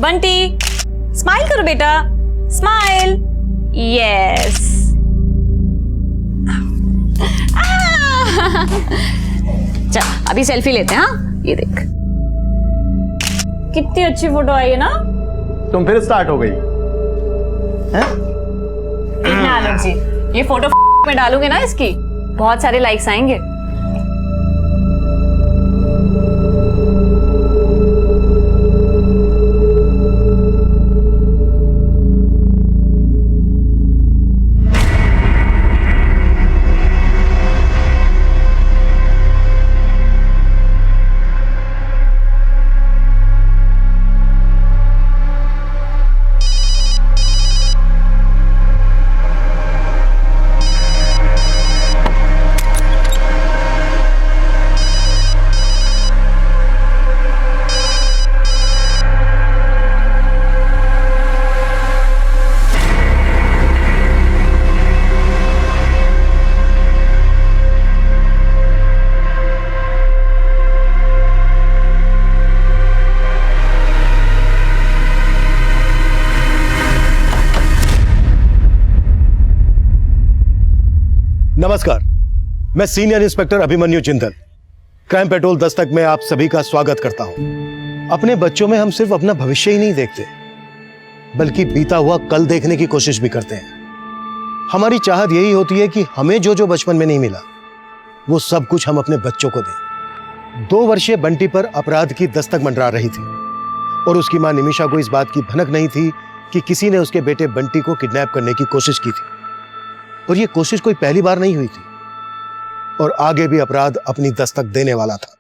Bunty smile करो बेटा, smile. Yes. चल अभी सेल्फी लेते हैं। हाँ ये देख कितनी अच्छी फोटो आई है ना। तुम फिर स्टार्ट हो गई हैं? देखना आलोक जी, ये फोटो में डालूंगे ना इसकी बहुत सारे लाइक्स आएंगे। नमस्कार, मैं senior inspector Abhimanyu Jindal crime petrol Dastak में आप सभी का स्वागत करता हूं। अपने बच्चों में हम सिर्फ अपना भविष्य ही नहीं देखते बल्कि बीता हुआ कल देखने की कोशिश भी करते हैं। हमारी चाहत यही होती है कि हमें जो जो बचपन में नहीं मिला वो सब कुछ हम अपने बच्चों को दें। 2 वर्षीय बंटी पर अपराध की दस्तक मंडरा रही थी और उसकी मां निमिषा को इस बात की भनक नहीं थी कि किसी ने उसके बेटे बंटी को किडनैप करने की कोशिश की थी। और ये कोशिश कोई पहली बार नहीं हुई थी और आगे भी अपराध अपनी दस्तक देने वाला था।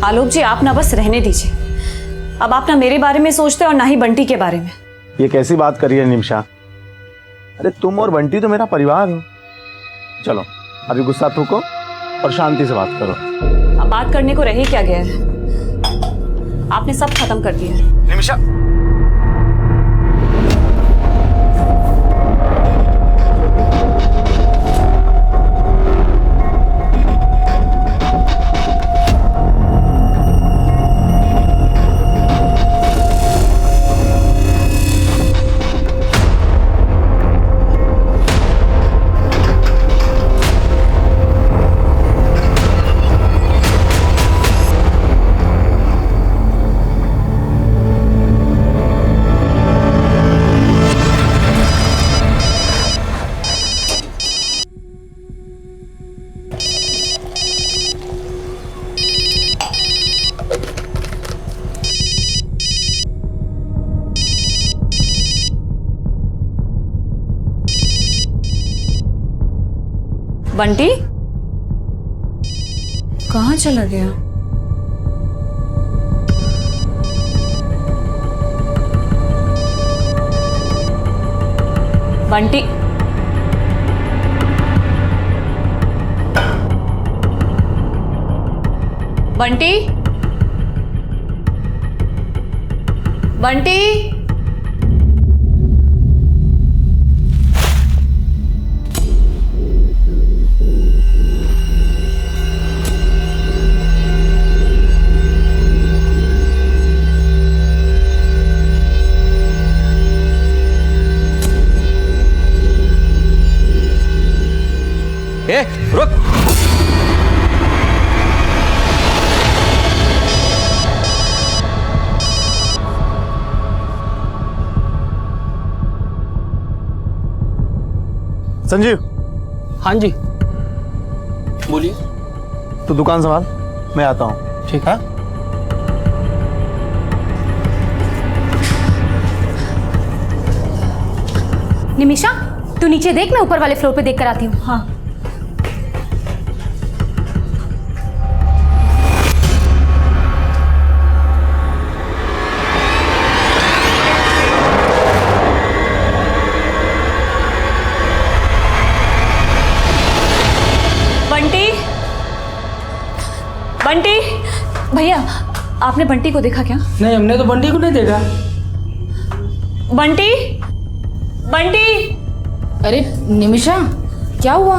आलोक जी आप ना बस रहने दीजिए। अब आप ना मेरे बारे में सोचते और ना ही बंटी के बारे में। ये कैसी बात करी है निमिषा? अरे तुम और बंटी तो मेरा परिवार हो। चलो अभी गुस्सा थूको और शांति से बात करो। अब बात करने को रह ही क्या गया है? आपने सब खत्म कर दिया है। निमिषा बंटी कहाँ चला गया? बंटी बंटी बंटी ए, रुक। संजीव। हाँ जी बोलिए। तो दुकान संभाल, मैं आता हूँ। ठीक है। निमिषा तू नीचे देख, मैं ऊपर वाले फ्लोर पे देख कर आती हूँ। हाँ आपने बंटी को देखा क्या? नहीं, हमने तो बंटी को नहीं देखा। बंटी, बंटी। अरे निमिषा, क्या हुआ?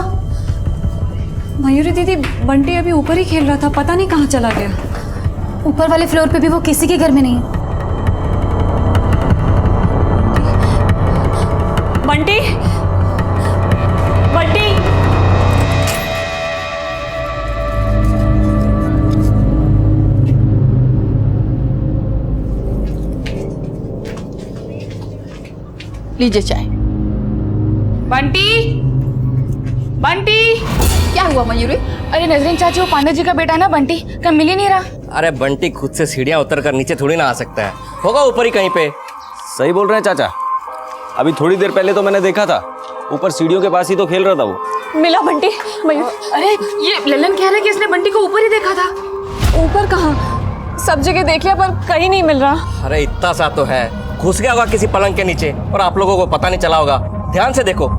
मयूरी दीदी, बंटी अभी ऊपर ही खेल रहा था, पता नहीं कहाँ चला गया। ऊपर वाले फ्लोर पे भी वो किसी के घर में नहीं है। बंटी, बंटी। लीजिए चाय। बंटी, बंटी। क्या हुआ मयूरी? अरे नजरीन चाची, वो पांडे जी का बेटा ना बंटी, कहीं मिल ही नहीं रहा। अरे बंटी खुद से सीढ़ियां उतर कर नीचे थोड़ी ना आ सकता है, होगा ऊपर ही कहीं पे। सही बोल रहे हैं चाचा, अभी थोड़ी देर पहले तो मैंने देखा था, ऊपर सीढ़ियों के पास ही तो खेल रहा था वो। मिला बंटी? मयूर, अरे ये ललन कह रहा है कि इसने बंटी को ऊपर ही देखा था। ऊपर कहाँ? सब जगह देख लिया पर कहीं नहीं मिल रहा। अरे इतना सा तो है, घुस गया होगा किसी पलंग के नीचे और आप लोगों को पता नहीं चला होगा। ध्यान से देखो।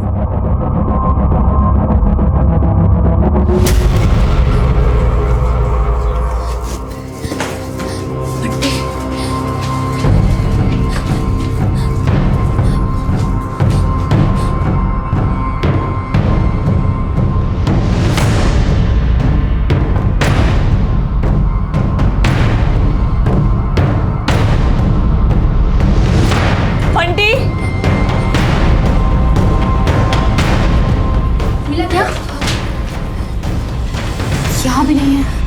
बंटी, मिला क्या? यहाँ भी नहीं है।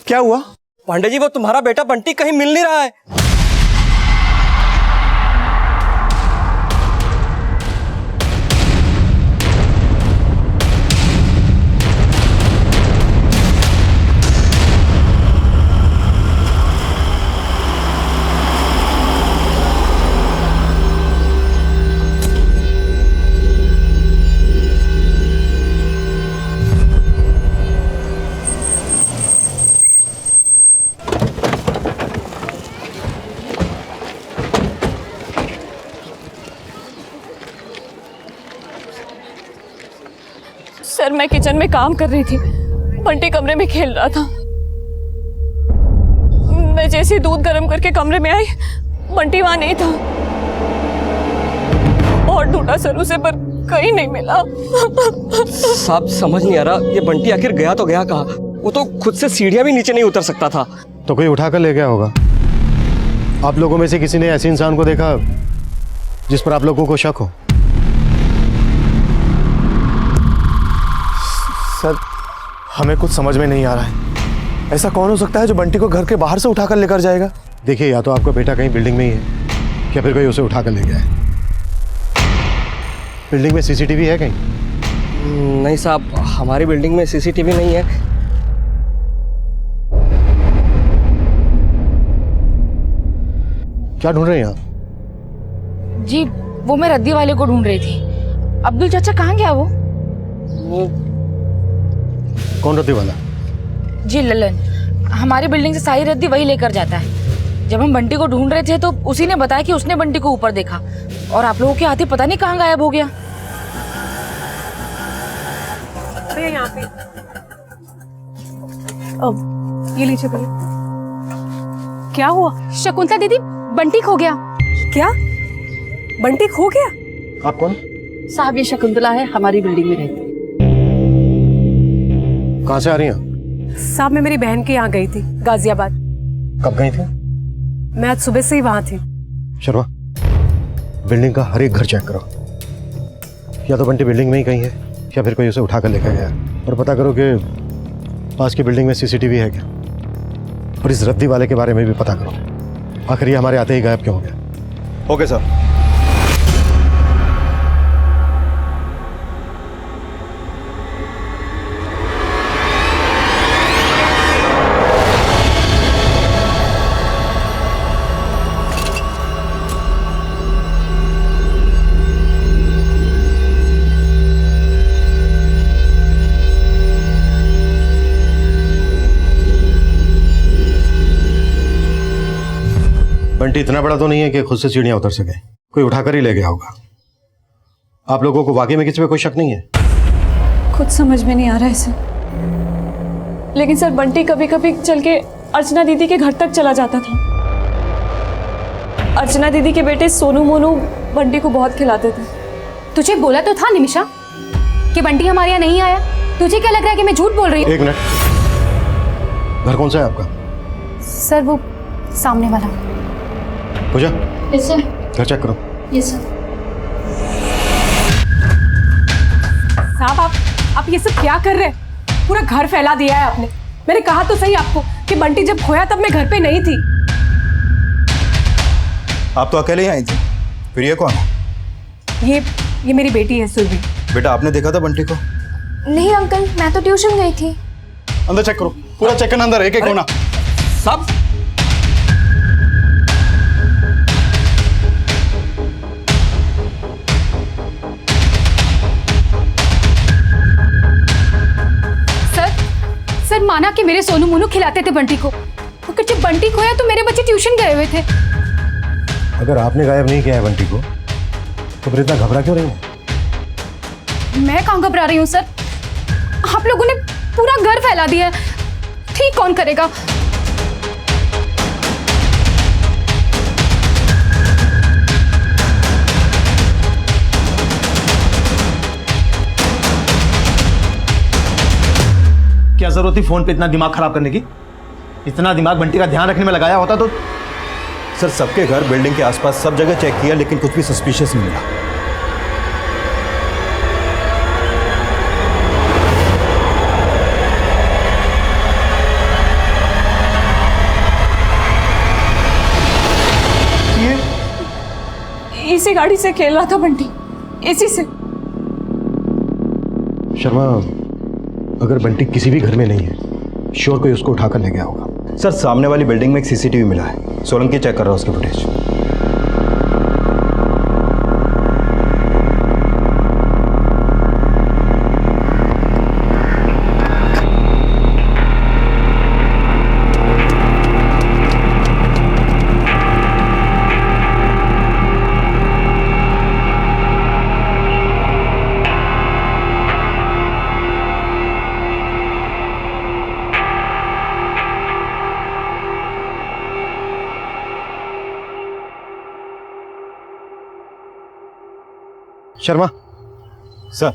क्या हुआ? पांडे जी, वो तुम्हारा बेटा बंटी कहीं मिल नहीं रहा है। सर मैं किचन में काम कर रही थी, बंटी कमरे में खेल रहा था। मैं जैसे दूध गर्म करके कमरे में आई, बंटी वहां नहीं था। और ढूंढा सर उसे पर कहीं नहीं मिला। साहब समझ नहीं आ रहा, ये बंटी आखिर गया तो गया कहाँ? वो तो खुद से सीढ़ियां भी नीचे नहीं उतर सकता था। तो कोई उठाकर ले गया होगा। आप लोगों में से किसी ने ऐसे इंसान को देखा जिस पर आप लोगों को शक हो? सर, हमें कुछ समझ में नहीं आ रहा है। ऐसा कौन हो सकता है जो बंटी को घर के बाहर से उठाकर लेकर जाएगा? देखिए, या तो आपका बेटा कहीं बिल्डिंग में ही है या फिर कोई उसे उठाकर ले गया है। बिल्डिंग में सीसीटीवी है कहीं? नहीं साहब, हमारी बिल्डिंग में सीसीटीवी नहीं है। क्या ढूंढ रहे हैं आप? जी वो मैं रद्दी वाले को ढूंढ रही थी। अब्दुल चाचा कहाँ गया वो? कौन रद्दी वाला? जी ललन, हमारी बिल्डिंग से सारी रद्दी वही लेकर जाता है। जब हम बंटी को ढूंढ रहे थे तो उसी ने बताया कि उसने बंटी को ऊपर देखा और आप लोगों के हाथी पता नहीं कहाँ गायब हो गया। यहाँ पे अब ये लीजिए भैया। क्या हुआ? शकुंतला दीदी, बंटी खो गया। क्या? बंटी खो गया? आप कौन? साहब ये शकुंतला है, हमारी बिल्डिंग में रहती। कहाँ से आ रही हैं? साहब मैं मेरी बहन के यहाँ गई थी, गाजियाबाद। कब गई थी? मैं आज सुबह से ही वहाँ थी। शर्मा, बिल्डिंग का हर एक घर चेक करो। या तो बंटी बिल्डिंग में ही कहीं है या फिर कोई उसे उठाकर लेकर गया। और पता करो कि पास की बिल्डिंग में सीसीटीवी है क्या। और इस रद्दी वाले के बारे में भी पता करो, आखिर ये हमारे आते ही गायब क्यों हो गया। Okay sir. बंटी इतना बड़ा तो नहीं है कि खुद से सीढ़ियां उतर सके, कोई उठाकर ही ले गया होगा। आप लोगों को वाकई में किसी पे कोई शक नहीं है? कुछ समझ में नहीं आ रहा है सर, लेकिन सर बंटी कभी कभी चल के अर्चना दीदी के घर तक चला जाता था। अर्चना दीदी के बेटे सोनू मोनू बंटी को बहुत खिलाते थे। तुझे बोला तो था निमिषा कि बंटी हमारे यहाँ नहीं आया। तुझे क्या लग रहा है कि मैं झूठ बोल रही हूँ? एक मिनट, घर कौन सा है आपका? सर वो सामने वाला। पूजा, यस सर। घर चेक करो। Yes sir. साहब आप ये सब क्या कर रहे हैं? पूरा घर फैला दिया है आपने। मैंने कहा तो सही आपको कि बंटी जब खोया तब मैं घर पे नहीं थी। आप तो अकेले ही आई थी, फिर ये कौन है? ये मेरी बेटी है सुरभि। बेटा आपने देखा था बंटी को? नहीं अंकल, मैं तो ट्यूशन गई थी। अंदर चेक करो, पूरा चेक करना, अंदर एक एक कोना। सब सर माना कि मेरे सोनू मोनू खिलाते थे बंटी को, मगर जब बंटी खोया तो मेरे बच्चे ट्यूशन गए हुए थे। अगर आपने गायब नहीं किया है बंटी को तो फिर इतना घबरा क्यों रही है? मैं कहाँ घबरा रही हूँ सर, आप लोगों ने पूरा घर फैला दिया है। ठीक कौन करेगा? क्या जरूरत थी फोन पे इतना दिमाग खराब करने की? इतना दिमाग बंटी का ध्यान रखने में लगाया होता तो। सर सबके घर, बिल्डिंग के आसपास सब जगह चेक किया, लेकिन कुछ भी सस्पिशियस नहीं मिला। इसी गाड़ी से खेल रहा था बंटी, इसी से। शर्मा, अगर बंटी किसी भी घर में नहीं है, श्योर कोई उसको उठाकर ले गया होगा। सर सामने वाली बिल्डिंग में एक सीसीटीवी मिला है, सोलंकी चेक कर रहा है उसकी फुटेज। शर्मा सर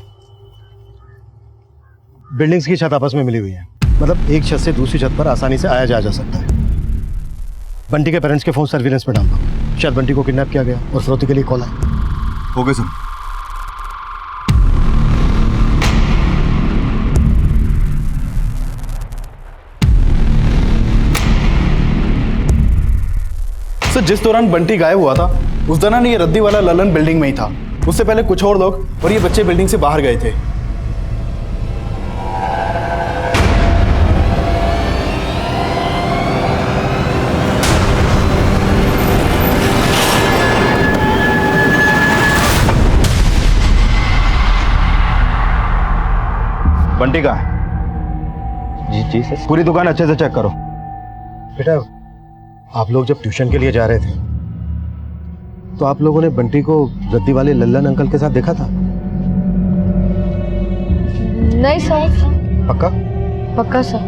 बिल्डिंग्स की छत आपस में मिली हुई है, मतलब एक छत से दूसरी छत पर आसानी से आया जा सकता है। बंटी के पेरेंट्स के फोन सर्विलेंस में डाल दो, शायद बंटी को किडनैप किया गया और फिरौती के लिए कॉल आया। हो गए सर। सर जिस दौरान बंटी गायब हुआ था उस दौरान ये रद्दी वाला ललन बिल्डिंग में ही था। उससे पहले कुछ और लोग और ये बच्चे बिल्डिंग से बाहर गए थे। बंटी कहाँ है? जी जी सर। पूरी दुकान अच्छे से चेक करो। बेटा, आप लोग जब ट्यूशन के लिए जा रहे थे तो आप लोगों ने बंटी को रद्दी वाले लल्लन अंकल के साथ देखा था? नहीं सर। पक्का? पक्का सर।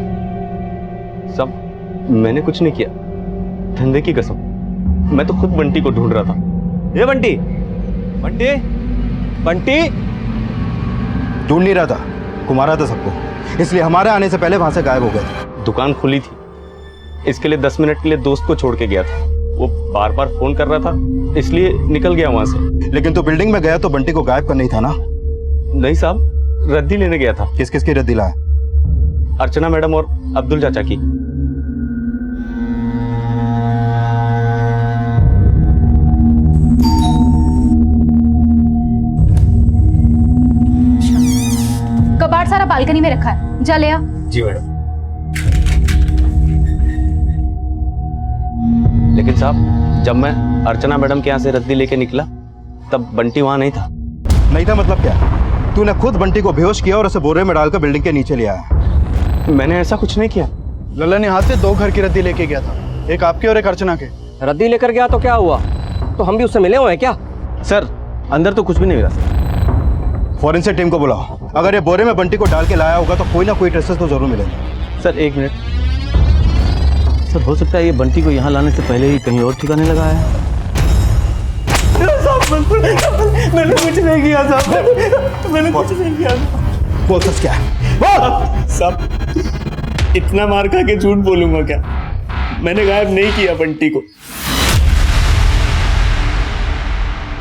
सब मैंने कुछ नहीं किया, धंधे की कसम। मैं तो खुद बंटी को ढूंढ रहा था। ये बंटी बंटी बंटी ढूंढ नहीं रहा था, घुमा रहा था सबको, इसलिए हमारे आने से पहले वहां से गायब हो गए थे। दुकान खुली थी, इसके लिए 10 मिनट के लिए दोस्त को छोड़ के गया था। वो बार बार फोन कर रहा था, इसलिए निकल गया वहां से। लेकिन तो बिल्डिंग में गया तो बंटी को गायब करना ही था ना? नहीं साहब, रद्दी लेने गया था। किस किस की रद्दी लाया? अर्चना मैडम और अब्दुल चाचा की। कबाड़ सारा बालकनी में रखा है, जा ले आ। जी मैडम। लेकिन साहब जब मैं अर्चना मैडम के यहाँ से रद्दी लेके निकला तब बंटी वहां नहीं था। नहीं था मतलब क्या? तूने खुद बंटी को बेहोश किया और उसे बोरे में डालकर बिल्डिंग के नीचे ले आया। मैंने ऐसा कुछ नहीं किया। ललन यहाँ से 2 घर की रद्दी लेके गया था, एक आपके और एक अर्चना के। रद्दी लेकर गया तो क्या हुआ? तो हम भी उससे मिले हुए हैं क्या? सर अंदर तो कुछ भी नहीं मिला सर। फॉरेंसिक टीम को बुलाओ। अगर ये बोरे में बंटी को डाल के लाया होगा तो कोई ना कोई ट्रेसेस तो जरूर मिलेंगे। सर एक मिनट सर, हो सकता है ये बंटी को यहाँ लाने से पहले ही कहीं और ठिकाने लगाया है। मैंने कुछ नहीं किया साहब, मैंने कुछ नहीं किया। बोल सच क्या है? बोल। साहब इतना मार खा के झूठ बोलूंगा क्या? मैंने गायब नहीं किया बंटी को।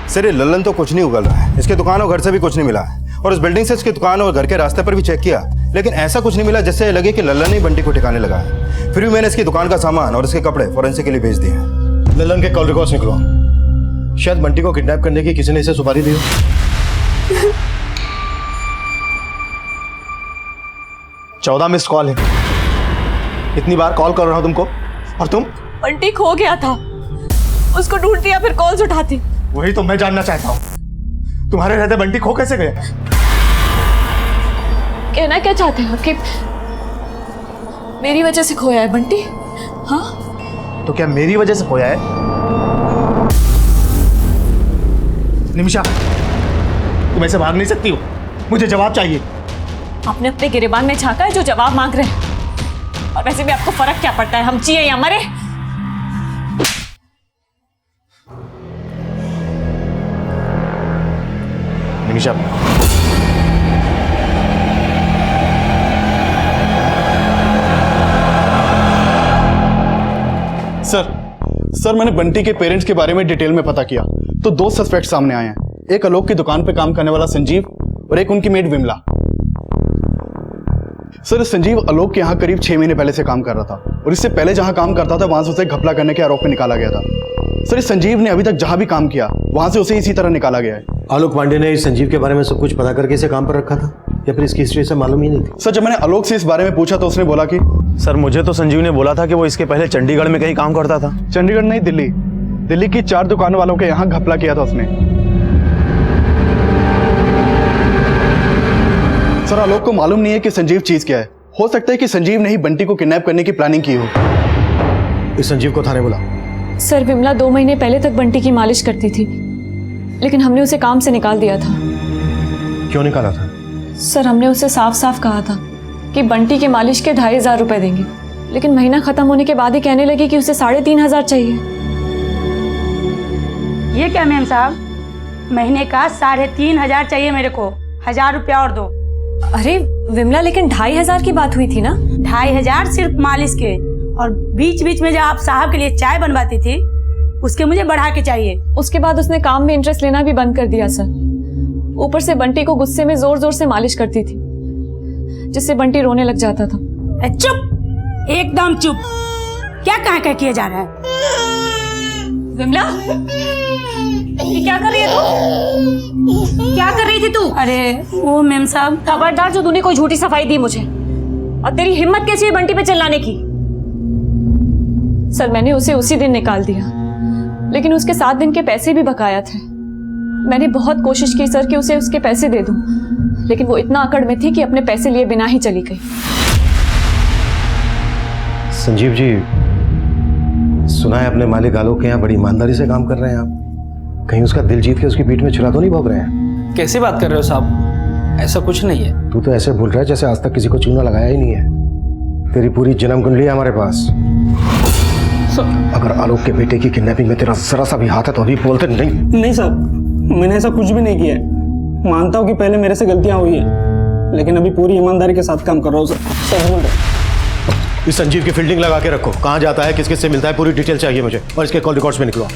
सर ये लल्लन तो कुछ नहीं उगल रहा है। इसके दुकान और घर से भी कुछ नहीं मिला है, और इस बिल्डिंग से इसकी दुकान और घर के रास्ते पर भी चेक किया, लेकिन ऐसा कुछ नहीं मिला जिससे लगे कि लल्लन ने बंटी को ठिकाने लगा है। फिर भी मैंने इसकी दुकान का सामान और इसके कपड़े फॉरेंसिक के लिए भेज दिए हैं। लल्लन के कॉल रिकॉर्ड्स निकलो। शायद बंटी को किडनैप करने की किसी ने इसे सुपारी दी हो। 14 मिस्ड कॉल है। इतनी बार कॉल कर रहा हूं तुमको, और तुम? बंटी खो गया था, उसको ढूंढती या फिर कॉल्स उठाती। वही तो मैं जानना चाहता हूं, तुम्हारे रहते बंटी खो कैसे गया? कहना क्या चाहते हो कि मेरी वजह से खोया है बंटी? हाँ, तो क्या मेरी वजह से खोया है? निमिषा तुम ऐसे भाग नहीं सकती हो, मुझे जवाब चाहिए। आपने अपने गिरेबान में झांका है जो जवाब मांग रहे हैं। और वैसे भी आपको फर्क क्या पड़ता है, हम जिए या मरे? निमिषा सर मैंने बंटी के पेरेंट्स के बारे में डिटेल में पता किया तो 2 सस्पेक्ट सामने आए हैं। एक आलोक की दुकान पे काम करने वाला संजीव और एक उनकी मेड विमला। सर संजीव आलोक के यहाँ करीब 6 महीने पहले से काम कर रहा था, और इससे पहले जहाँ काम करता था वहां से उसे घपला करने के आरोप में निकाला गया था। सर इस संजीव ने अभी तक जहां भी काम किया वहां से उसे इसी तरह निकाला गया है। आलोक पांडे ने इस संजीव के बारे में सब कुछ पता करके इसे काम पर रखा था, या फिर इसकी हिस्ट्री से मालूम ही नहीं थी? सर जब मैंने आलोक से इस बारे में पूछा तो उसने बोला कि सर मुझे तो संजीव ने बोला था कि वो इसके पहले चंडीगढ़ में कहीं काम करता था। चंडीगढ़ नहीं, दिल्ली की 4 दुकान वालों के यहाँ घपला किया था उसने। सर आलोक को मालूम नहीं है कि संजीव चीज क्या है। हो सकता है कि संजीव ने ही बंटी को किडनैप करने की प्लानिंग की हो। इस संजीव को थाने बुला। सर विमला 2 महीने पहले तक बंटी की मालिश करती थी, लेकिन हमने उसे काम से निकाल दिया था। क्यों निकाला था? सर हमने उसे साफ साफ कहा था कि बंटी के मालिश के 2500 रुपए देंगे, लेकिन महीना खत्म होने के बाद ही कहने लगी कि उसे 3500 चाहिए। ये क्या मैम साहब, महीने का 3500 चाहिए मेरे को, 1000 रुपया और दो। अरे विमला लेकिन 2500 की बात हुई थी ना? 2500 सिर्फ मालिश के, और बीच बीच में जब आप साहब के लिए चाय बनवाती थी उसके मुझे बढ़ा के चाहिए। उसके बाद उसने काम में इंटरेस्ट लेना भी बंद कर दिया सर। ऊपर से बंटी को गुस्से में जोर जोर से मालिश करती थी, जिससे बंटी रोने लग जाता था। चुप, एकदम चुप। क्या कहाँ किया जा रहा है? विमला ये क्या कर रही है तू? क्या कर रही थी तू? अरे वो मैम साहब, खबरदार जो तूने कोई झूठी सफाई दी मुझे, और तेरी हिम्मत कैसी है बंटी पे चिल्लाने की? सर मैंने उसे उसी दिन निकाल दिया, लेकिन उसके 7 दिन के पैसे भी बकाया थे। मैंने बहुत कोशिश की सर कि उसे उसके पैसे दे दूं, लेकिन वो इतना अकड़ में थी कि अपने पैसे लिए बिना ही चली गई। संजीव जी, सुना है अपने मालिक आलोक के यहाँ बड़ी ईमानदारी से काम कर रहे हैं आप। कहीं उसका दिल जीत के उसकी पीठ में छुरा तो नहीं भोग रहे हैं? कैसी बात कर रहे हो साहब, ऐसा कुछ नहीं है। तू तो ऐसे भूल रहा है जैसे आज तक किसी को चूना लगाया ही नहीं है। तेरी पूरी जन्म कुंडली है हमारे पास। अगर आलोक के बेटे की किडनैपिंग में तेरा जरा सा भी हाथ है तो अभी बोलते नहीं। नहीं साहब, मैंने ऐसा कुछ भी नहीं किया है। मानता हूँ कि पहले मेरे से गलतियां हुई हैं, लेकिन अभी पूरी ईमानदारी के साथ काम कर रहा हूँ सर। इस संजीव की फील्डिंग लगा के रखो। कहाँ जाता है, किस किस से मिलता है, पूरी डिटेल चाहिए मुझे, और इसके कॉल रिकॉर्ड्स में निकलो।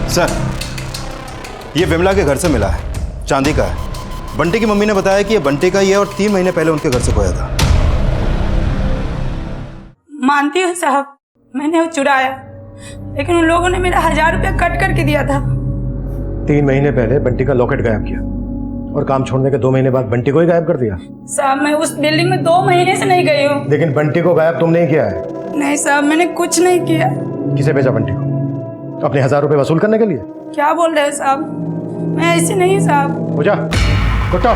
सर ये विमला के घर से मिला है, चांदी का है। बंटी की मम्मी ने बताया कि ये बंटी का ही है और 3 महीने पहले उनके घर से खोया था। मानती हूँ साहब, मैंने वो चुराया, लेकिन उन लोगों ने मेरा 1000 रुपया कट करके दिया था। 3 महीने पहले बंटी का लॉकेट गायब किया, और काम छोड़ने के 2 महीने बाद बंटी को ही गायब कर दिया। साहब मैं उस बिल्डिंग में 2 महीने से नहीं गई हूँ। लेकिन बंटी को गायब तुमने ही किया है। नहीं साहब, मैंने कुछ नहीं किया। किसे भेजा बंटी को? अपने 1000 रुपए वसूल करने के लिए? क्या बोल रहे हैं साहब, मैं ऐसी नहीं साहब। हो जा कुत्ता।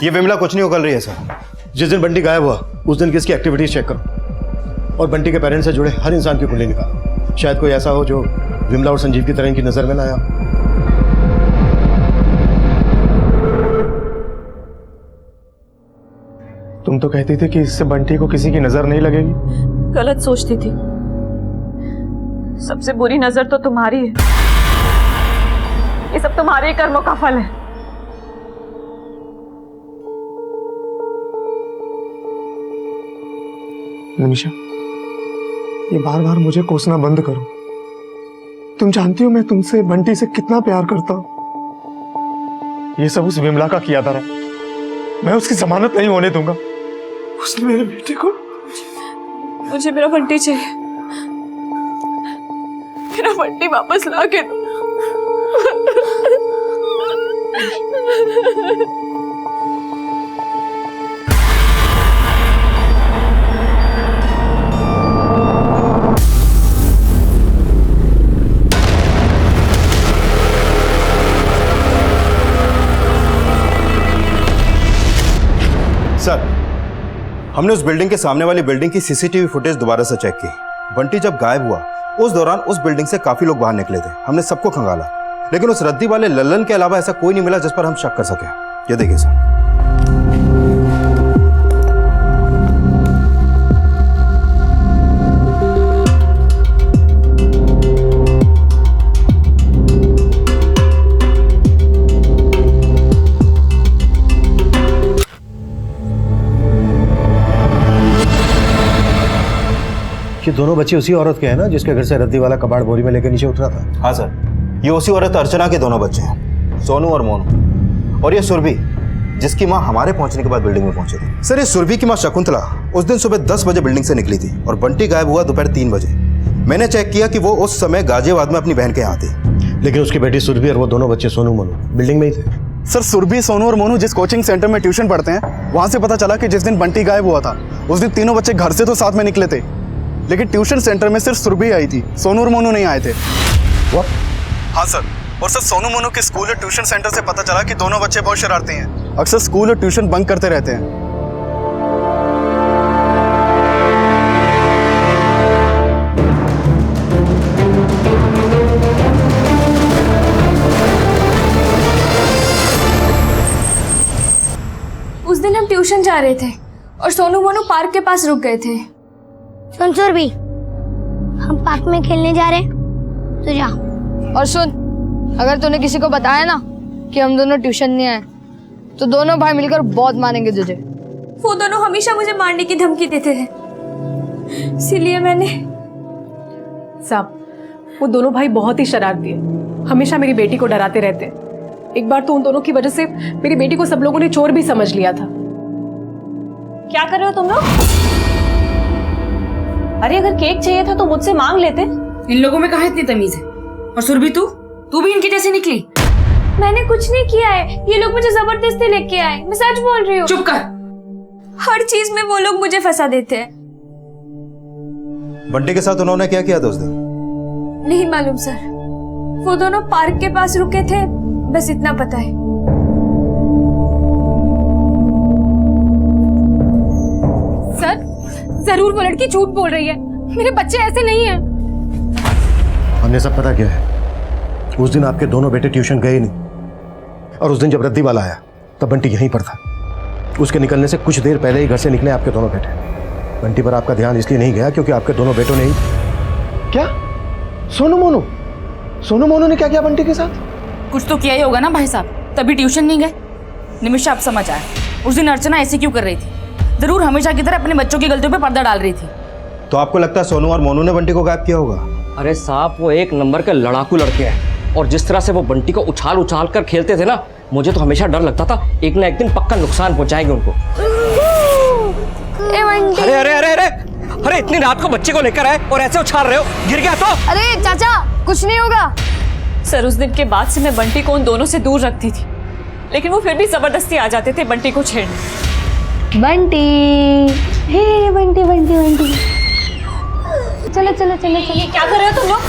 ये विमला कुछ नहीं उगल रही है सर। जिस दिन बंटी गायब हुआ उस दिन की इसकी एक्टिविटीज चेक करो और बंटी के पेरेंट्स से जुड़े हर इंसान की कुंडली निकालो। शायद कोई ऐसा हो जो विमला और संजीव की तरह इनकी नजर में ना आया। तुम तो कहती थी कि इससे बंटी को किसी की नजर नहीं लगेगी। गलत सोचती थी। सबसे बुरी नजर तो तुम्हारी है। ये सब तुम्हारे ही कर्मों का फल है। निमिषा, ये बार बार मुझे कोसना बंद करो। तुम जानती हो मैं तुमसे, बंटी से कितना प्यार करता हूं। ये सब उस विमला का किया था। मैं उसकी जमानत नहीं होने दूंगा। उसने मेरे बेटे को। मुझे मेरा बंटी चाहिए। मेरा बंटी वापस ला के दो। सर, हमने उस बिल्डिंग के सामने वाली बिल्डिंग की सीसीटीवी फुटेज दोबारा से चेक की। बंटी जब गायब हुआ उस दौरान उस बिल्डिंग से काफी लोग बाहर निकले थे। हमने सबको खंगाला, लेकिन उस रद्दी वाले लल्लन के अलावा ऐसा कोई नहीं मिला जिस पर हम शक कर सके। ये देखिए सर। ये दोनों बच्चे उसी औरत के हैं ना जिसके घर से रद्दी वाला कबाड़ बोरी में लेकर नीचे उतरा था? हाँ सर, ये उसी औरत अर्चना के दोनों बच्चे हैं, सोनू और मोनू। और ये सुरभि, जिसकी माँ हमारे पहुंचने के बाद बिल्डिंग में पहुंची थी। सर, ये सुरभि की माँ शकुंतला उस दिन सुबह 10 बजे बिल्डिंग से निकली थी और बंटी गायब हुआ दोपहर 3 बजे। मैंने चेक किया कि वो उस समय गाजियाबाद में अपनी बहन के यहाँ थी। लेकिन उसकी बेटी सुरभि और वो दोनों बच्चे सोनू मोनू बिल्डिंग में ही थे। सर, सुरभि, सोनू और मोनू जिस कोचिंग सेंटर में ट्यूशन पढ़ते हैं, वहां से पता चला कि जिस दिन बंटी गायब हुआ था उस दिन तीनों बच्चे घर से तो साथ में निकले थे, लेकिन ट्यूशन सेंटर में सिर्फ सुरभि आई थी, सोनू और मोनू नहीं आए थे। हाँ सर, और सर सोनू मोनू के स्कूल और ट्यूशन सेंटर से पता चला कि दोनों बच्चे बहुत शरारती हैं, अक्सर स्कूल और ट्यूशन बंक करते रहते हैं। उस दिन हम ट्यूशन जा रहे थे और सोनू मोनू पार्क के पास रुक गए थे। सुन सुरभि, हम पार्क में खेलने जा रहे हैं, तो जा। और सुन, अगर तूने किसी को बताया ना कि हम दोनों ट्यूशन नहीं आए तो दोनों भाई मिलकर बहुत मारेंगे तुझे। वो दोनों हमेशा मुझे मारने की धमकी देते थे, इसीलिए मैंने। साहब, वो दोनों भाई बहुत ही शरारती है, हमेशा मेरी बेटी को डराते रहते हैं। एक बार तो उन दोनों की वजह से मेरी बेटी को सब लोगों ने चोर भी समझ लिया था। क्या कर रहे हो तुम लोग? अरे अगर केक चाहिए था तो मुझसे मांग लेते। इन लोगों में कहाँ इतनी तमीज है? और सुरभि, तू भी इनकी जैसे निकली? मैंने कुछ नहीं किया है, ये लोग मुझे जबरदस्ती लेके आए, मैं सच बोल रही हूँ। चुप कर। हर चीज में वो लोग मुझे फंसा देते हैं। बंटी के साथ उन्होंने क्या किया था उस दिन? नहीं मालूम सर, वो दोनों पार्क के पास रुके थे, बस इतना पता है। सर, जरूर वो लड़की झूठ बोल रही है, मेरे बच्चे ऐसे नहीं हैं। हमने सब पता किया है। उस दिन आपके दोनों बेटे ट्यूशन गए नहीं, और उस दिन जब रद्दी वाला आया तब बंटी यहीं पर था। उसके निकलने से कुछ देर पहले ही घर से निकले आपके दोनों बेटे। बंटी पर आपका ध्यान इसलिए नहीं गया क्योंकि आपके दोनों बेटों ने ही। क्या? सोनू मोनू ने क्या किया बंटी के साथ? कुछ तो किया ही होगा ना भाई साहब, तभी ट्यूशन नहीं गए। निमिषा, आप समझ आए उस दिन अर्चना ऐसे क्यों कर रही थी? जरूर हमेशा की तरह अपने बच्चों की गलतियों पे पर्दा डाल रही थी। तो आपको लगता है सोनू और मोनू ने बंटी को गायब किया होगा? अरे साहब, वो एक नंबर के लड़ाकू लड़के हैं, और जिस तरह से वो बंटी को उछाल उछाल कर खेलते थे ना, मुझे तो हमेशा डर लगता था एक ना एक दिन पक्का नुकसान पहुंचाएंगे उनको। अरे अरे अरे अरे अरे, इतनी रात को बच्चे को लेकर आए और ऐसे उछाल रहे हो, गिर गया तो? अरे चाचा, कुछ नहीं होगा। सर, उस दिन के बाद से मैं बंटी को उन दोनों से दूर रखती थी, लेकिन वो फिर भी जबरदस्ती आ जाते थे बंटी को छेड़ने। बंटी, हे बंटी बंटी बंटी, चलो चलो चलो चलो। ये क्या कर रहे हो तुम लोग?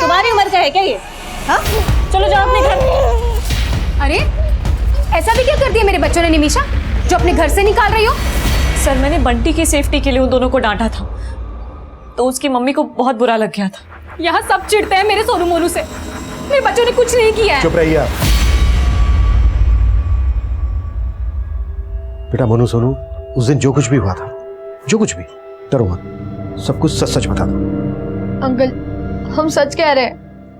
तुम्हारी उम्र का है क्या ये? हाँ, चलो जाओ अपने घर। अरे ऐसा भी क्या कर दिया मेरे बच्चों ने निमिषा? जो अपने घर से निकाल रही हो? सर मैंने बंटी की सेफ्टी के लिए उन दोनों को डांटा था, तो उसकी मम्मी को बहुत बुरा लग गया था। यहाँ सब चिढ़ते हैं मेरे सोनू मोनू से। मेरे बच्चों ने कुछ नहीं किया है। चुप रहिए आप। बेटा मोनू सोनू, उस दिन जो कुछ भी हुआ था, जो कुछ भी, डरो मत, सब कुछ सच सच बता दो। अंकल हम सच कह रहे हैं,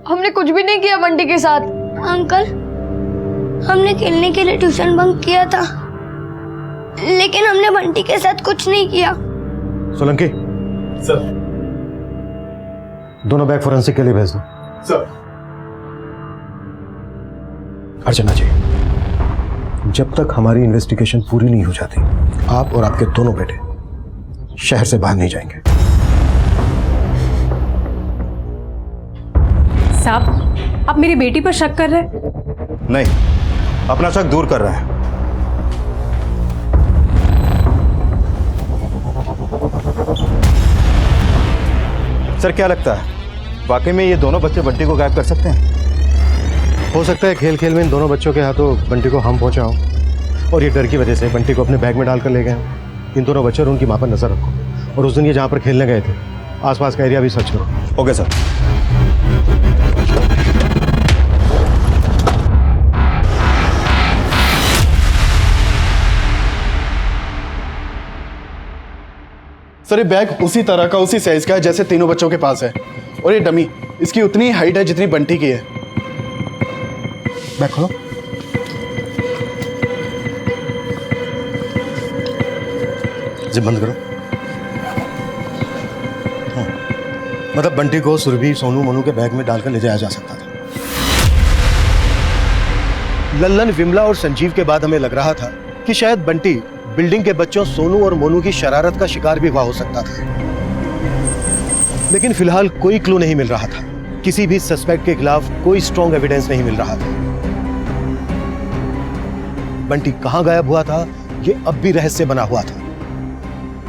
हमने कुछ भी नहीं किया बंटी के साथ। अंकल हमने खेलने के लिए ट्यूशन बंक किया था, लेकिन हमने बंटी के साथ कुछ नहीं किया। सोलंकी सर। दोनों बैग फोरेंसिक के लिए भेज दो। सर। अर्चना जी, जब तक हमारी इन्वेस्टिगेशन पूरी नहीं हो जाती, आप और आपके दोनों बेटे शहर से बाहर नहीं जाएंगे। साहब आप मेरी बेटी पर शक कर रहे हैं? नहीं, अपना शक दूर कर रहा है। सर क्या लगता है, वाकई में ये दोनों बच्चे बंटी को गायब कर सकते हैं? हो सकता है खेल खेल में इन दोनों बच्चों के हाथों बंटी को हम पहुंचाओ, और ये डर की वजह से बंटी को अपने बैग में डालकर ले गए। इन दोनों बच्चों और उनकी मां पर नजर रखो, और उस दिन ये जहां पर खेलने गए थे आसपास का एरिया भी सर्च करो। Okay sir. सर ये बैग उसी तरह का, उसी साइज का है जैसे तीनों बच्चों के पास है, और ये डमी, इसकी उतनी हाइट है जितनी बंटी की है। बैग खोलो। जिप बंद करो। मतलब बंटी को सुरभि, सोनू, मोनू के बैग में डालकर ले जाया जा सकता था। लल्लन, विमला और संजीव के बाद हमें लग रहा था कि शायद बंटी बिल्डिंग के बच्चों सोनू और मोनू की शरारत का शिकार भी हुआ हो सकता था, लेकिन फिलहाल कोई क्लू नहीं मिल रहा था। किसी भी सस्पेक्ट के खिलाफ कोई स्ट्रॉन्ग एविडेंस नहीं मिल रहा था। बंटी कहां गायब हुआ था, यह अब भी रहस्य बना हुआ था।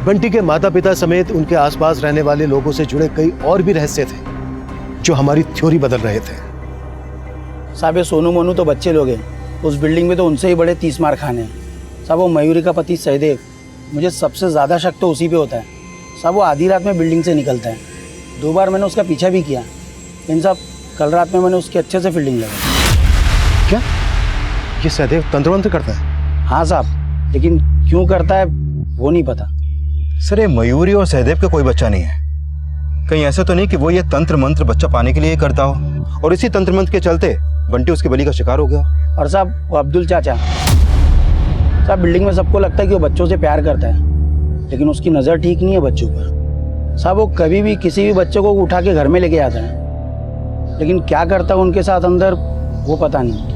बंटी के माता पिता समेत उनके आसपास रहने वाले लोगों से जुड़े कई और भी रहस्य थे जो हमारी थ्योरी बदल रहे थे। साहब ये सोनू मोनू तो बच्चे लोग हैं, उस बिल्डिंग में तो उनसे ही बड़े 30 मार खाने हैं। साहब वो मयूरी का पति सहदेव, मुझे सबसे ज़्यादा शक तो उसी पे होता है। साहब वो आधी रात में बिल्डिंग से निकलता है, 2 बार मैंने उसका पीछा भी किया, लेकिन साहब कल रात में मैंने उसकी अच्छे से फील्डिंग लगाई। क्या ये सहदेव तंत्र मंत्र करता है? हाँ साहब, लेकिन क्यों करता है वो नहीं पता। सर ये मयूरी और सहदेव का कोई बच्चा नहीं है, कहीं ऐसा तो नहीं कि वो ये तंत्र मंत्र बच्चा पाने के लिए करता हो, और इसी तंत्र मंत्र के चलते बंटी उसकी बलि का शिकार हो गया। और साहब वो अब्दुल चाचा, साहब बिल्डिंग में सबको लगता है कि वो बच्चों से प्यार करता है, लेकिन उसकी नज़र ठीक नहीं है बच्चों पर। साहब वो कभी भी किसी भी बच्चे को उठा के घर में लेके आता है, लेकिन क्या करता है उनके साथ अंदर वो पता नहीं।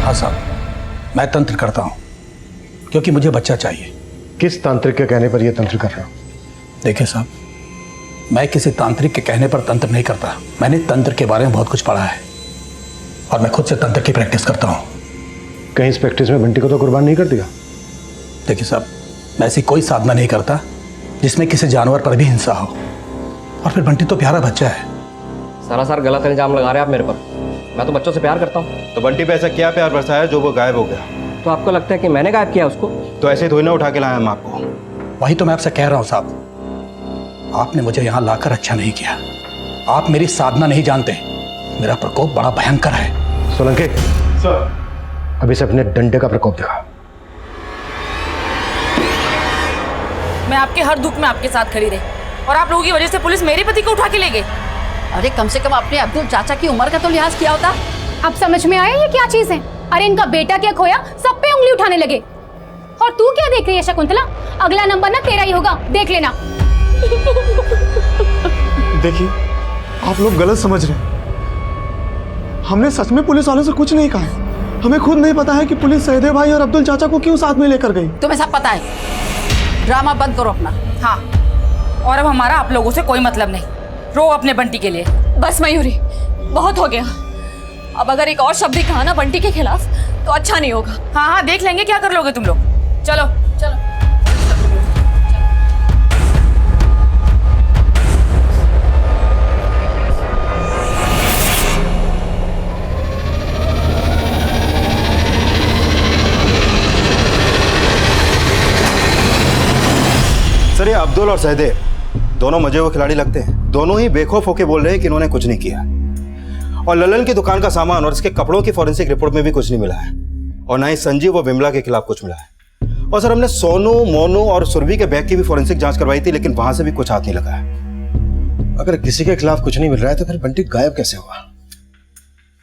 हाँ साहब, मैं तंत्र करता हूँ क्योंकि मुझे बच्चा चाहिए। किस तांत्रिक के कहने पर यह तंत्र कर रहा हूँ? देखिए साहब, मैं किसी तांत्रिक के कहने पर तंत्र नहीं करता। मैंने तंत्र के बारे में बहुत कुछ पढ़ा है और मैं खुद से तंत्र की प्रैक्टिस करता हूँ। कहीं इस प्रैक्टिस में बंटी को तो कुर्बान नहीं कर दिया? देखिए साहब, मैं ऐसी कोई साधना नहीं करता जिसमें किसी जानवर पर भी हिंसा हो, और फिर बंटी तो प्यारा बच्चा है। सरासर गलत इल्जाम लगा रहे हैं आप मेरे पर। मैं तो बच्चों से प्यार करता हूँ। तो बंटी पे ऐसा क्या प्यार बरसाया जो वो गायब हो गया? तो आपको लगता है कि मैंने गायब किया उसको? तो ऐसे थोड़ी ना उठा के लाया हम आपको। वही तो मैं आपसे कह रहा हूँ साहब, आपने मुझे यहाँ लाकर अच्छा नहीं किया। आप मेरी साधना नहीं जानते, मेरा प्रकोप बड़ा भयंकर है। सोलंकी सर, अभी से अपने डंडे का प्रकोप दिखा। मैं आपके हर दुख में आपके साथ खड़ी रही, और आप लोगों की वजह से पुलिस मेरे पति को उठा के ले गई। अरे कम से कम अपने अब्दुल चाचा की उम्र का तो लिहाज किया होता। अब समझ में आया ये क्या चीज है? अरे इनका बेटा क्या खोया, सब पे उंगली उठाने लगे। और तू क्या देख रही है शकुंतला? अगला नंबर ना तेरा ही होगा, देख लेना। देखिए आप लोग गलत समझ रहे हैं। हमने सच में पुलिस वालों से कुछ नहीं कहा। हमें खुद नहीं पता है कि पुलिस सहदेव भाई और अब्दुल चाचा को क्यों साथ में लेकर गई। तुम्हें सब पता है, ड्रामा बंद करो अपना। हाँ, और अब हमारा आप लोगों से कोई मतलब नहीं। रो अपने बंटी के लिए। बस मयूरी, बहुत हो गया। अब अगर एक और शब्द भी कहा ना बंटी के खिलाफ तो अच्छा नहीं होगा। हाँ हाँ, देख लेंगे क्या कर लोगे तुम लोग। चलो चलो। सर ये अब्दुल और सहदेव दोनों मजे हुए खिलाड़ी लगते हैं। दोनों ही बेखौफ होकर बोल रहे हैं कि इन्होंने कुछ नहीं किया। और ललन की दुकान का सामान और इसके कपड़ों की फॉरेंसिक रिपोर्ट में भी कुछ नहीं मिला है, और ना ही संजीव और विमला के खिलाफ कुछ मिला है। और सर हमने सोनू, मोनू और सुरभि के बैग की भी फॉरेंसिक जांच करवाई थी, लेकिन वहां से भी कुछ हाथ नहीं लगा है। अगर किसी के खिलाफ कुछ नहीं मिल रहा है तो फिर बंटी गायब कैसे हुआ?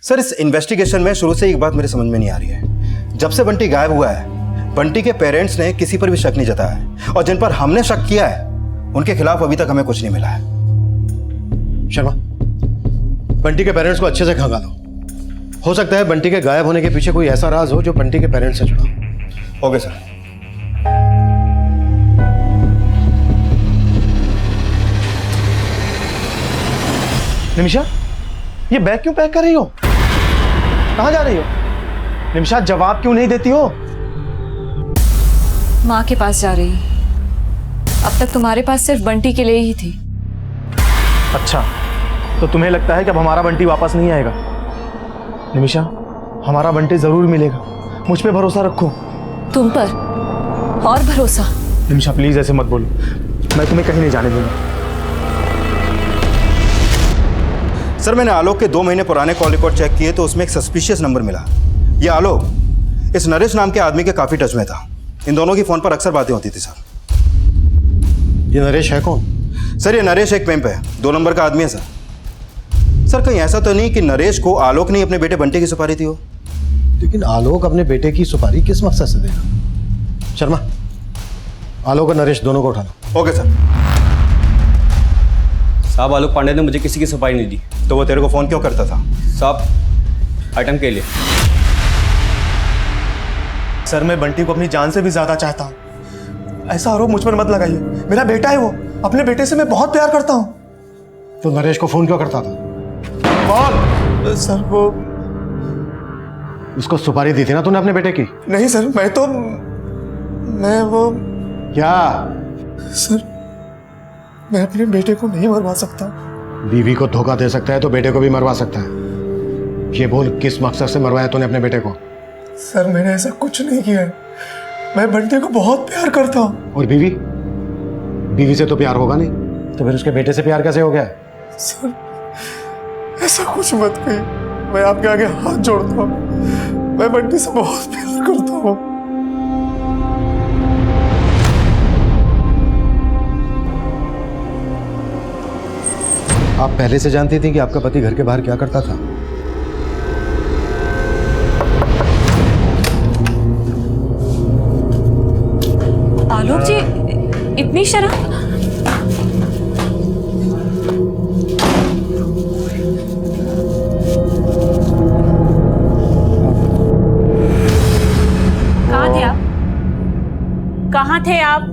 सर इस इन्वेस्टिगेशन में शुरू से एक बात मेरे समझ में नहीं आ रही है। जब से बंटी गायब हुआ है, बंटी के पेरेंट्स ने किसी पर भी शक नहीं जताया है, और जिन पर हमने शक किया है उनके खिलाफ अभी तक हमें कुछ नहीं मिला है। शर्मा, बंटी के पेरेंट्स को अच्छे से खंगालो। हो सकता है बंटी के गायब होने के पीछे कोई ऐसा राज हो जो बंटी के पेरेंट्स से जुड़ा हो। Okay sir. निमिषा, ये बैग क्यों पैक कर रही हो? कहाँ जा रही हो? निमिषा, जवाब क्यों नहीं देती हो? माँ के पास जा रही। अब तक तुम्हारे पास सिर्फ बंटी के लिए ही थी। अच्छा, तो तुम्हें लगता है कि अब हमारा बंटी वापस नहीं आएगा? निमिषा, हमारा बंटी जरूर मिलेगा, मुझ पे भरोसा रखो। तुम पर और भरोसा? निमिषा प्लीज ऐसे मत बोलो, मैं तुम्हें कहीं नहीं जाने दूंगा। सर मैंने आलोक के 2 महीने पुराने कॉल रिकॉर्ड चेक किए तो उसमें एक सस्पिशियस नंबर मिला। ये आलोक इस नरेश नाम के आदमी के काफी टच में था। इन दोनों की फोन पर अक्सर बातें होती थी। सर ये नरेश है कौन? सर ये नरेश एक पिंप है, 2 नंबर का आदमी है सर। सर कहीं ऐसा तो नहीं कि नरेश को आलोक ने अपने बेटे बंटी की सुपारी दी हो? लेकिन आलोक अपने बेटे की सुपारी किस मकसद से देगा? शर्मा, आलोक और नरेश दोनों को उठा लो। Okay sir. साहब आलोक पांडे ने मुझे किसी की सुपारी नहीं दी। तो वो तेरे को फोन क्यों करता था? साहब आइटम के लिए। सर मैं बंटी को अपनी जान से भी ज्यादा चाहता हूँ। ऐसा आरोप मुझ पर मत लगाइए, मेरा बेटा है वो, अपने बेटे से मैं बहुत प्यार करता हूँ। तो नरेश को फोन क्यों करता था? बोल। सर वो उसको सुपारी दी थी ना तूने अपने बेटे की? नहीं सर, मैं वो क्या? सर मैं अपने बेटे को नहीं मरवा सकता। बीवी को धोखा दे सकता है तो बेटे को भी मरवा सकता है। ये बोल, किस मकसद से मरवाया तूने अपने बेटे को? सर मैंने ऐसा कुछ नहीं किया है, मैं बंटी को बहुत प्यार करता हूँ। और बीवी? बीवी से तो प्यार होगा नहीं, तो फिर उसके बेटे से प्यार कैसे हो गया? सर ऐसा कुछ मत कहिए, मैं आपके आगे हाथ जोड़ता हूँ, मैं बंटी से बहुत प्यार करता हूँ। आप पहले से जानती थी कि आपका पति घर के बाहर क्या करता था? आलोक जी, इतनी शर्म? कहाँ थे आप? कहाँ थे आप?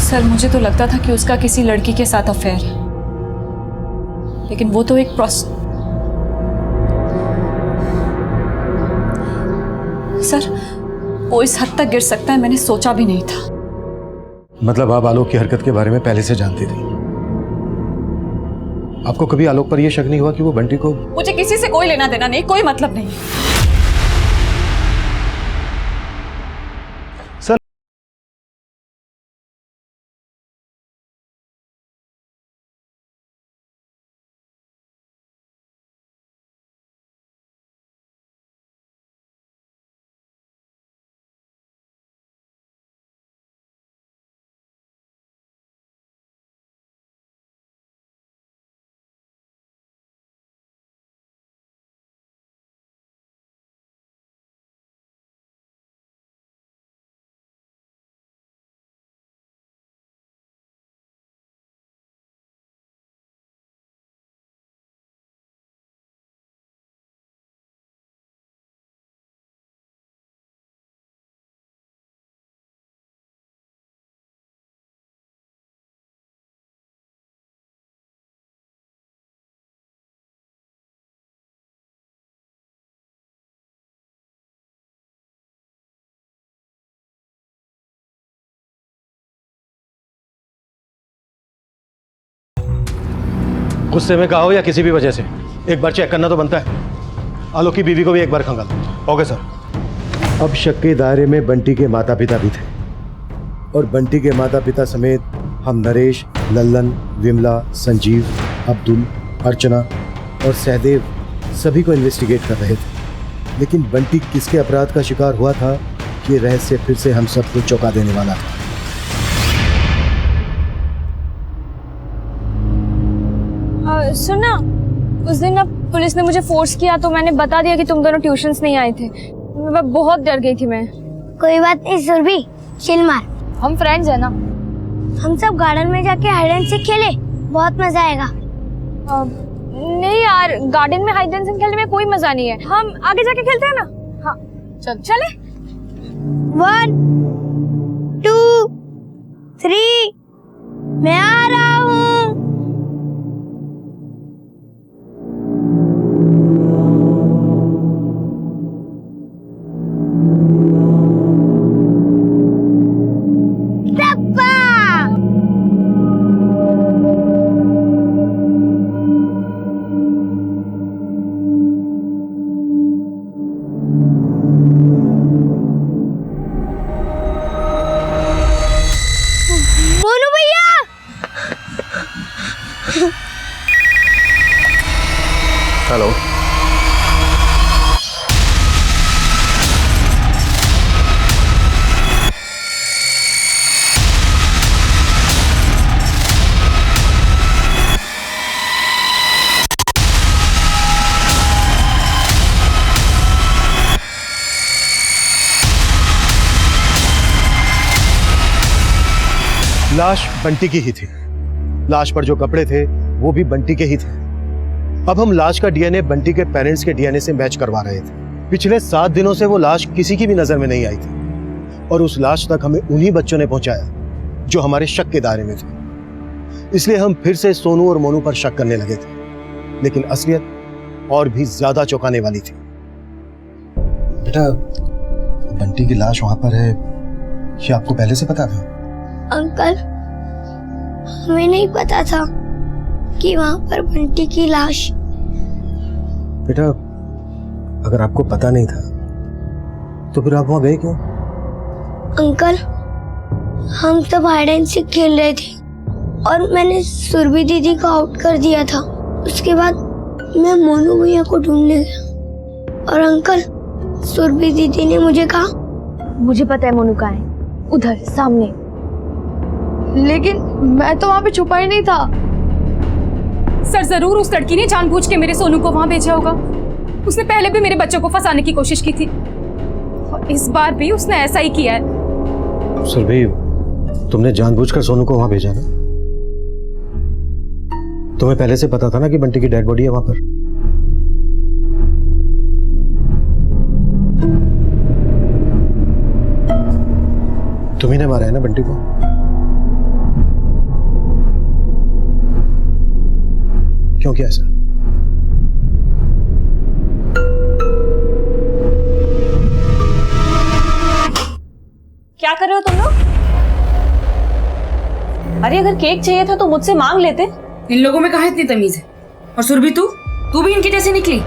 सर मुझे तो लगता था कि उसका किसी लड़की के साथ अफेयर है, लेकिन वो तो एक सर वो इस हद तक गिर सकता है मैंने सोचा भी नहीं था। मतलब आप आलोक की हरकत के बारे में पहले से जानती थी? आपको कभी आलोक पर यह शक नहीं हुआ कि वो बंटी को? मुझे किसी से कोई लेना देना नहीं, कोई मतलब नहीं। गुस्से में कहा हो या किसी भी वजह से, एक बार चेक करना तो बनता है। आलोक की बीवी को भी एक बार खंगालो। Okay sir. अब शक के दायरे में बंटी के माता पिता भी थे, और बंटी के माता पिता समेत हम नरेश, लल्लन, विमला, संजीव, अब्दुल, अर्चना और सहदेव सभी को इन्वेस्टिगेट कर रहे थे। लेकिन बंटी किसके अपराध का शिकार हुआ था, ये रहस्य फिर से हम सबको चौंका देने वाला था। सुना, उस दिन ना पुलिस ने मुझे फोर्स किया तो मैंने बता दिया कि तुम दोनों ट्यूशन्स नहीं आए थे। मैं बहुत डर गई थी मैं। कोई बात नहीं सुरभि, चिल मार। हम फ्रेंड्स हैं ना। हम सब गार्डन में जाके हाइड एंड सीक खेले, बहुत मजा आएगा। नहीं यार, गार्डन में हाइड एंड सीक खेलने में कोई मजा नहीं है। हम आगे जाके खेलते हैं ना। हाँ चले। 1 2 3 मैं आ रहा हूँ। हेलो। लाश बंटी की ही थी। लाश पर जो कपड़े थे वो भी बंटी के ही थे। अब हम लाश का डीएनए बंटी के पेरेंट्स के डीएनए से मैच करवा रहे थे। पिछले 7 दिनों से वो लाश किसी की भी नजर में नहीं आई थी और उस लाश तक हमें उन्हीं बच्चों ने पहुंचाया जो हमारे शक के दायरे में थे। इसलिए हम फिर से सोनू और मोनू पर शक करने लगे थे, लेकिन असलियत और भी ज्यादा चौंकाने वाली थी। बेटा, बंटी की लाश वहां पर है, ये आपको पहले से पता था? अंकल, हमें नहीं पता था कि वहां पर बंटी की लाश। बेटा, अगर आपको पता नहीं था तो फिर आप वहां गए क्यों? अंकल, हम सब हाइड एंड सीक खेल रहे थे और मैंने सुरभि दीदी को आउट कर दिया था। उसके बाद मैं मोनू भैया को ढूंढने गया और अंकल, सुरभि दीदी ने मुझे कहा, मुझे पता है मोनू कहाँ है, उधर सामने। लेकिन मैं तो वहां पे छुपा ही नहीं था। सर, जरूर उस लड़की ने जानबूझ के मेरे सोनू को वहां भेजा होगा। उसने पहले भी मेरे बच्चों को फंसाने की कोशिश की थी और इस बार भी उसने ऐसा ही किया है। सुरभि, तुमने जानबूझकर सोनू को वहां भेजा ना? तुम्हें पहले से पता था ना कि बंटी की डेड बॉडी है वहां पर? तुम्ही ने मारा है ना बंटी को? क्यों किया ऐसा? क्या कर रहे हो तुम लोग? अरे अगर केक चाहिए था तो मुझसे मांग लेते। इन लोगों में कहाँ इतनी तमीज है? और सुरभि, तू भी इनकी जैसे निकली?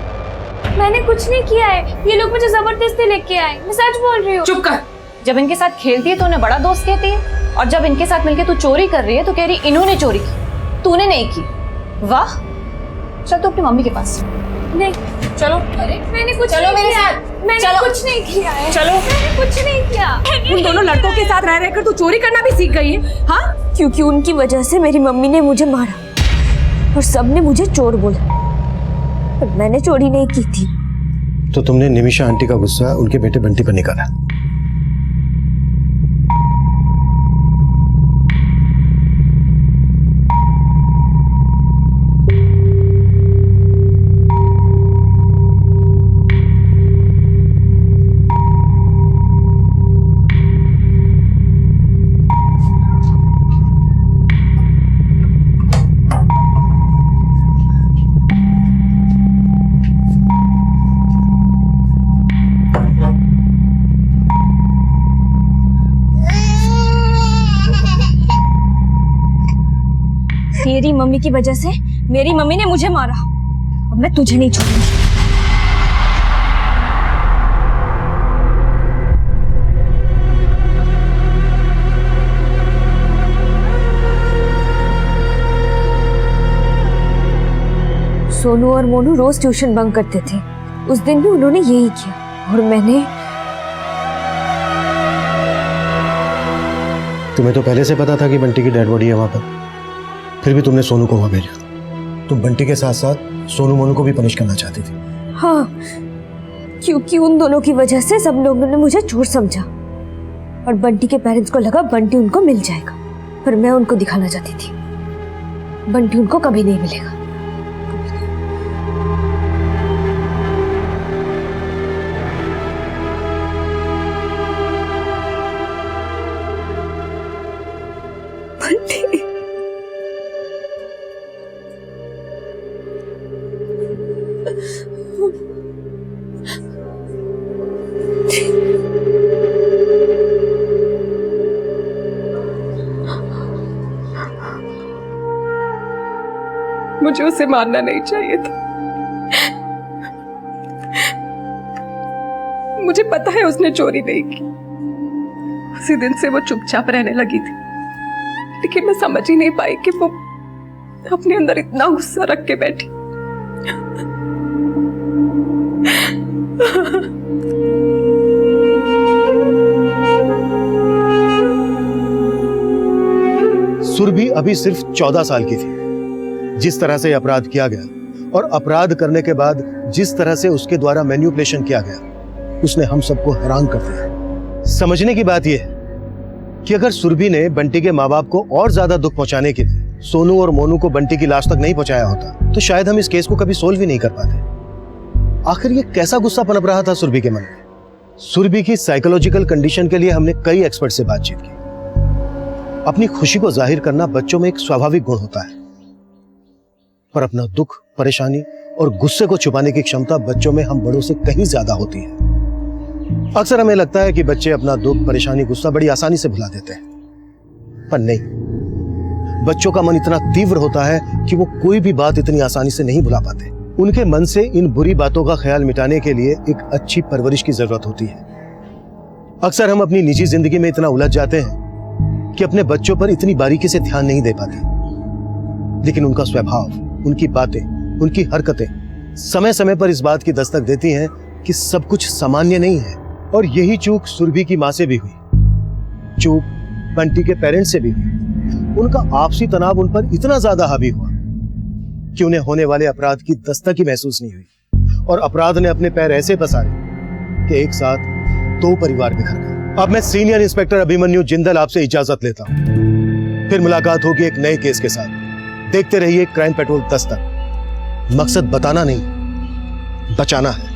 मैंने कुछ नहीं किया है, ये लोग मुझे जबरदस्ती लेके आए। मैं सच बोल रही हूँ। चुप कर। जब इनके साथ खेलती है तो उन्हें बड़ा दोस्त कहती है, और जब इनके साथ मिलके तू चोरी कर रही है तो कह रही इन्होंने चोरी की, तूने नहीं की। वाह, चल तू अपनी मम्मी के पास। नहीं, चलो। अरे मैंने कुछ चलो नहीं मेरे किया। साथ। मैंने चलो। कुछ नहीं किया है। चलो। मैंने कुछ नहीं किया। उन दोनों लड़कों के साथ रह रहकर तू चोरी करना भी सीख गई है? हाँ, क्योंकि उनकी वजह से मेरी मम्मी ने मुझे मारा और सबने मुझे चोर बोला, पर मैंने चोरी नहीं की थी। तो तुमने निमिषा आंटी का गुस्सा उनके बेटे बंटी पर निकाला। तेरी मम्मी की वजह से मेरी मम्मी ने मुझे मारा, अब मैं तुझे नहीं छोड़ूंगी। सोनू और मोनू रोज ट्यूशन बंक करते थे। उस दिन भी उन्होंने यही किया और मैंने। तुम्हें तो पहले से पता था कि बंटी की डेड बॉडी है वहां पर, फिर भी तुमने सोनू को वहां भेजा। तुम बंटी के साथ साथ सोनू मोनू को भी पनिश करना चाहती थी। हाँ, क्योंकि उन दोनों की वजह से सब लोगों ने मुझे चोर समझा और बंटी के पेरेंट्स को लगा बंटी उनको मिल जाएगा, पर मैं उनको दिखाना चाहती थी बंटी उनको कभी नहीं मिलेगा। मुझे उसे मारना नहीं चाहिए था। मुझे पता है उसने चोरी नहीं की। उसी दिन से वो चुपचाप रहने लगी थी, लेकिन मैं समझ ही नहीं पाई कि वो अपने अंदर इतना गुस्सा रख के बैठी। सुरभि अभी सिर्फ 14 साल की थी। जिस तरह से अपराध किया गया और अपराध करने के बाद जिस तरह से उसके द्वारा मैन्युपुलेशन किया गया, उसने हम सबको हैरान कर दिया। समझने की बात यह है कि अगर सुरभि ने बंटी के माँ बाप को और ज्यादा दुख पहुंचाने के लिए सोनू और मोनू को बंटी की लाश तक नहीं पहुंचाया होता, तो शायद हम इस केस को कभी सोल्व ही नहीं कर पाते। आखिर ये कैसा गुस्सा पनप रहा था सुरभि के मन में। सुरभि की साइकोलॉजिकल कंडीशन के लिए हमने कई एक्सपर्ट से बातचीत की। अपनी खुशी को जाहिर करना बच्चों में एक स्वाभाविक गुण होता है, पर अपना दुख, परेशानी और गुस्से को छुपाने की क्षमता बच्चों में हम बड़ों से कहीं ज्यादा होती है। अक्सर हमें लगता है कि बच्चे अपना दुख, परेशानी, गुस्सा बड़ी आसानी से भुला देते हैं, पर नहीं। बच्चों का मन इतना तीव्र होता है कि वो कोई भी बात इतनी आसानी से नहीं भुला पाते। उनके मन से इन बुरी बातों का ख्याल मिटाने के लिए एक अच्छी परवरिश की जरूरत होती है। अक्सर हम अपनी निजी जिंदगी में इतना उलझ जाते हैं कि अपने बच्चों पर इतनी बारीकी से ध्यान नहीं दे पाते, लेकिन उनका स्वभाव, उनकी बातें, उनकी हरकतें समय समय पर इस बात की दस्तक देती हैं कि सब कुछ सामान्य नहीं है। और यही चूक सुरभि की मां से भी हुई, चूक बंटी के पेरेंट्स से भी हुई। उनका आपसी तनाव उन पर इतना ज्यादा हावी हुआ कि उन्हें होने वाले अपराध की दस्तक ही महसूस नहीं हुई और अपराध ने अपने पैर ऐसे पसारे कि एक साथ 2 परिवार बिखर गए। अब मैं सीनियर इंस्पेक्टर अभिमन्यु जिंदल आपसे इजाजत लेता हूं। फिर मुलाकात होगी एक नए केस के साथ। देखते रहिए क्राइम पेट्रोल दस्तक। मकसद बताना नहीं, बचाना है।